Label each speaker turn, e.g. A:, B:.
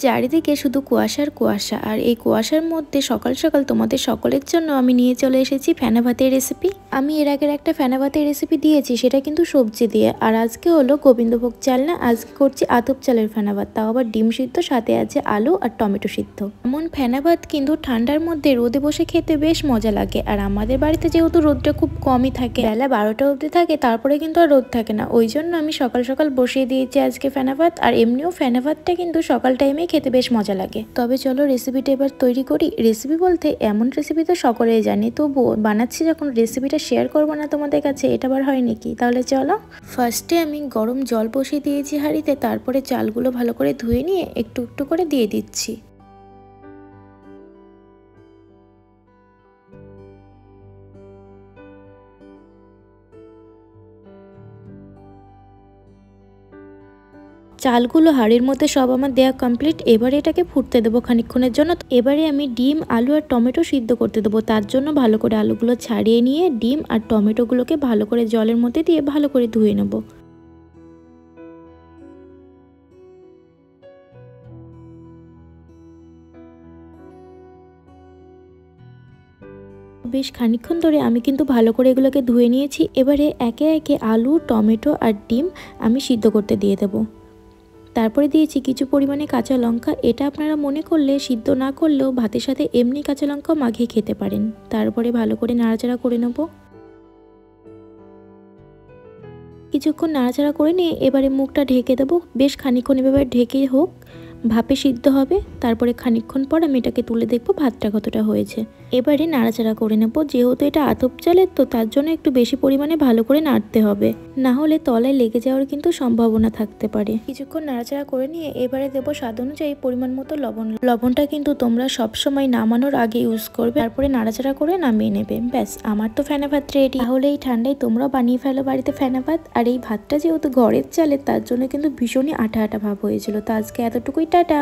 A: চারিদিকে শুধু কুয়াশার কুয়াশা, আর এই কুয়াশার মধ্যে সকাল সকাল তোমাদের সকলের জন্য আমি নিয়ে চলে এসেছি ফেনা ভাতের রেসিপি। আমি এর আগের একটা ফেনা ভাতের রেসিপি দিয়েছি, সেটা কিন্তু সবজি দিয়ে। আর আজকে হলো গোবিন্দভোগ চাল না, আজকে করছি আতপ চালের ফেনা ভাত, তাও আবার ডিম সিদ্ধ, সাথে আছে আলু আর টমেটো সিদ্ধ। এমন ফেনা ভাত কিন্তু ঠান্ডার মধ্যে রোদে বসে খেতে বেশ মজা লাগে। আর আমাদের বাড়িতে যেহেতু রোদটা খুব কমই থাকে, বেলা 12টা অবধি থাকে, তারপরে কিন্তু আর রোদ থাকে না, ওই জন্য আমি সকাল সকাল বসিয়ে দিয়েছি আজকে ফেনা ভাত। আর এমনিও ফেনা ভাতটা কিন্তু সকাল টাইমে খেতে বেশ মজা লাগে। তবে চলো রেসিপিটা এবার তৈরি করি। রেসিপি বলতে এমন রেসিপি তো সকলেই জানি, তবু বানাচ্ছি যখন রেসিপিটা শেয়ার করবো না তোমাদের কাছে, এটা বার হয় নাকি? তাহলে চলো। ফার্স্টে আমি গরম জল বসিয়ে দিয়েছি হাঁড়িতে, তারপরে চালগুলো ভালো করে ধুয়ে নিয়ে একটু একটু করে দিয়ে দিচ্ছি। চালগুলো হাঁড়ির মধ্যে সব আমার দেওয়া কমপ্লিট। এবারে এটাকে ফুটতে দেবো খানিকক্ষণের জন্য। এবারে আমি ডিম, আলু আর টমেটো সিদ্ধ করতে দেবো। তার জন্য ভালো করে আলুগুলো ছাড়িয়ে নিয়ে ডিম আর টমেটোগুলোকে ভালো করে জলের মধ্যে দিয়ে ভালো করে ধুয়ে নেব। বেশ খানিকক্ষণ ধরে আমি কিন্তু ভালো করে এগুলোকে ধুয়ে নিয়েছি। এবারে একে একে আলু, টমেটো আর ডিম আমি সিদ্ধ করতে দিয়ে দেবো। তারপরে দিয়েছি কিছু পরিমাণে কাঁচা লঙ্কা। এটা আপনারা মনে করলে, সিদ্ধ না করলেও ভাতের সাথে এমনি কাঁচা লঙ্কাও মাখিয়ে খেতে পারেন। তারপরে ভালো করে নাড়াচাড়া করে নেব। কিছুক্ষণ নাড়াচাড়া করে নিয়ে এবারে মুখটা ঢেকে দেবো। বেশ খানিকক্ষণ এভাবে ঢেকে হোক, ভাপে সিদ্ধ হবে। তারপরে খানিকক্ষণ পর আমি এটাকে তুলে দেখবো ভাতটা কতটা হয়েছে। এবারে নাড়াচাড়া করে নেব। যেহেতু এটা আতপ চালের, তো তার জন্য একটু বেশি পরিমাণে ভালো করে নাড়তে হবে, না হলে তলায় লেগে যাওয়ার কিন্তু সম্ভাবনা থাকতে পারে। কিছুক্ষণ নাড়াচাড়া করে নিয়ে এবারে দেবো স্বাদ অনুযায়ী পরিমাণ মতো লবণ। লবণটা কিন্তু তোমরা সবসময় নামানোর আগে ইউজ করবে। তারপরে নাড়াচাড়া করে নামিয়ে নেবে। ব্যাস, আমার তো ফেনা ভাত রেডি। তাহলে এই ঠান্ডায় তোমরা বানিয়ে ফেলো বাড়িতে ফেনা ভাত। আর এই ভাতটা যেহেতু ঘরের চালের, তার জন্য কিন্তু ভীষণই আঠা আঠা ভাব হয়েছিল। তো আজকে এতটুকুই, টাটা।